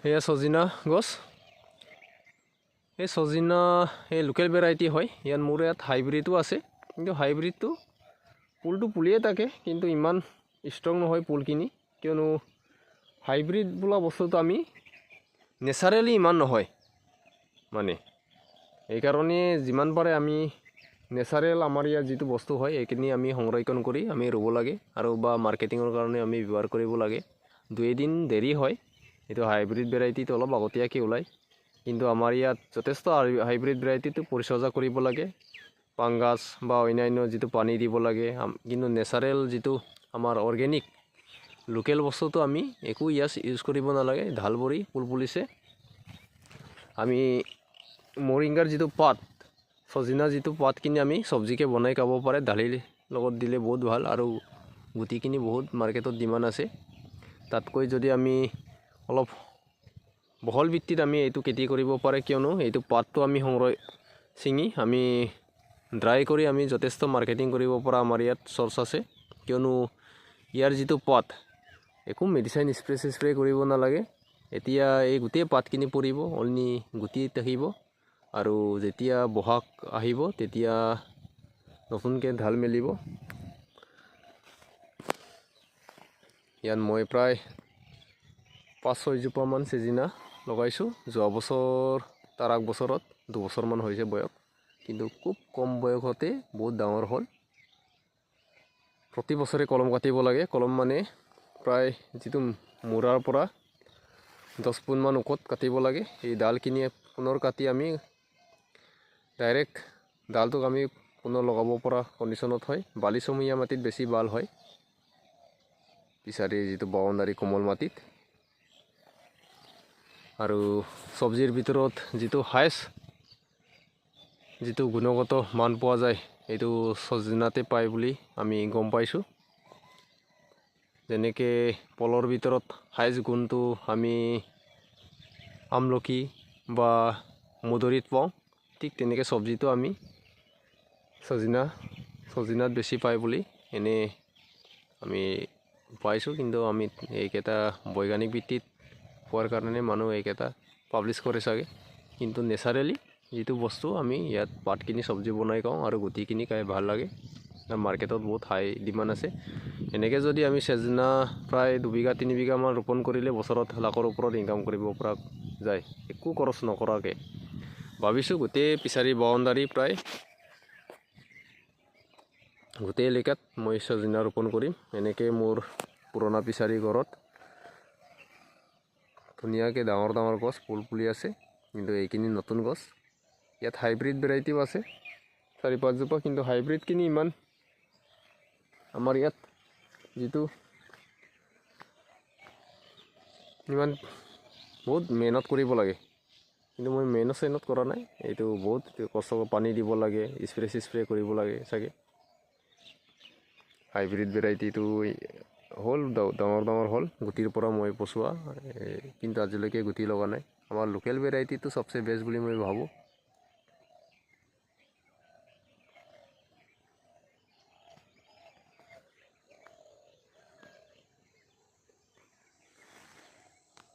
এয়া সজিনা গছ। এই সজিনা এই লোকেল ভেৰাইটি হয়। ইয়াত মোৰ ইয়াত হাইব্ৰিডো আছে, কিন্তু হাইব্ৰিডটো পুলটো পুলিয়ে থাকে, কিন্তু ইমান ষ্ট্ৰং নহয় পুলখিনি, কিয়নো হাইব্ৰিড বোলা বস্তুটো আমি নেচাৰেলি ইমান নহয় মানে, এইকাৰণে যিমান পাৰে আমি নেচাৰেল আমাৰ ইয়াত যিটো বস্তু হয় এইখিনি আমি সংৰক্ষণ কৰি আমি ৰুব লাগে, আৰু বা মাৰ্কেটিঙৰ কাৰণে আমি ব্যৱহাৰ কৰিব লাগে। 2 দিন দেৰি হয়, এইটো হাইব্ৰিড ভেৰাইটিটো অলপ আগতীয়াকৈ ওলায়, কিন্তু আমাৰ ইয়াত যথেষ্ট হাইব্ৰিড ভেৰাইটিটো পৰিচৰ্যা কৰিব লাগে, ফাংগাছ বা অন্যান্য যিটো পানী দিব লাগে। কিন্তু নেচাৰেল যিটো আমাৰ অৰ্গেনিক লোকেল বস্তুটো আমি একো ইউজ কৰিব নালাগে। ঢালবৰি ফুল ফুলিছে। আমি মৰিংগাৰ যিটো পাত, সজিনা যিটো পাতখিনি আমি চব্জিকে বনাই খাব পাৰে, দালিৰ লগত দিলে বহুত ভাল, আৰু গুটিখিনি বহুত মাৰ্কেটত ডিমাণ্ড আছে। তাতকৈ যদি আমি অলপ বহল ভিত্তিত আমি এইটো খেতি কৰিব পাৰে, কিয়নো এইটো পাতটো আমি ছিঙি আমি ড্ৰাই কৰি আমি যথেষ্ট মাৰ্কেটিং কৰিব পৰা আমাৰ ইয়াত চৰ্চ আছে, কিয়নো ইয়াৰ যিটো পাত একো মেডিচাইন স্প্ৰে কৰিব নালাগে। এতিয়া এই গোটেই পাতখিনি পৰিব, অনলি গুটি থাকিব, আৰু যেতিয়া বহাগ আহিব তেতিয়া নতুনকৈ ঢাল মেলিব। ইয়াত মই প্ৰায় 5-6 জোপামান চেজিনা লগাইছোঁ। যোৱা বছৰ তাৰ আগ বছৰত 2 বছৰমান হৈছে বয়স, কিন্তু খুব কম বয়সতে বহুত ডাঙৰ হ'ল। প্ৰতি বছৰে কলম কাটিব লাগে। কলম মানে প্ৰায় যিটো মূৰাৰ পৰা 10 পোনমান ওখত কাটিব লাগে। এই ডালখিনি পুনৰ কাটি আমি ডাইৰেক্ট ডালটোক আমি পুনৰ লগাব পৰা কণ্ডিশ্যনত হয়। বালিচমীয়া মাটিত বেছি ভাল হয়, পিছাৰি যিটো বাউণ্ডাৰী কোমল মাটিত। আৰু চব্জিৰ ভিতৰত যিটো হাইষ্ট যিটো গুণগত মান পোৱা যায় এইটো সজিনাতে পায় বুলি আমি গম পাইছোঁ। যেনেকৈ ফলৰ ভিতৰত হাইষ্ট গুণটো আমি আমলখি বা মধুৰিত পাওঁ, ঠিক তেনেকৈ চব্জিটো আমি সজিনাত বেছি পায় বুলি এনেই আমি পাইছোঁ। কিন্তু আমি এইকেইটা বৈজ্ঞানিক ভিত্তিত পোৱাৰ কাৰণে মানুহ এইকেইটা পাব্লিছ কৰে চাগে, কিন্তু নেচাৰেলি যিটো বস্তু আমি ইয়াত পাতখিনি চব্জি বনাই খাওঁ, আৰু গুটিখিনি খাই ভাল লাগে। মাৰ্কেটত বহুত হাই ডিমাণ্ড আছে। এনেকৈ যদি আমি চেজিনা প্ৰায় 2 বিঘা 3 বিঘামান ৰোপণ কৰিলে বছৰত লাখৰ ওপৰত ইনকাম কৰিব পৰা যায়, একো খৰচ নকৰাকৈ। ভাবিছোঁ গোটেই পিছাৰি বাউণ্ডাৰী প্ৰায় গোটেই এলেকাত মই চেজিনা ৰোপণ কৰিম। এনেকৈ মোৰ পুৰণা পিছাৰি ঘৰত ধুনীয়াকৈ ডাঙৰ ডাঙৰ গছ ফুল ফুলি আছে, কিন্তু এইখিনি নতুন গছ। ইয়াত হাইব্ৰিড ভেৰাইটিও আছে 4-5 জোপা, কিন্তু হাইব্ৰিডখিনি ইমান আমাৰ ইয়াত যিটো ইমান বহুত মেহনত কৰিব লাগে, কিন্তু মই মেহনত কৰা নাই। এইটো বহুত কষ্ট, পানী দিব লাগে, স্প্ৰে কৰিব লাগে চাগে। হাইব্ৰিড ভেৰাইটিটো হ'ল ডাঙৰ হ'ল, গুটিৰ পৰা মই পচোৱা, কিন্তু আজিলৈকে গুটি লগা নাই। আমাৰ লোকেল ভেৰাইটিটো চবচে বেষ্ট বুলি মই ভাবোঁ।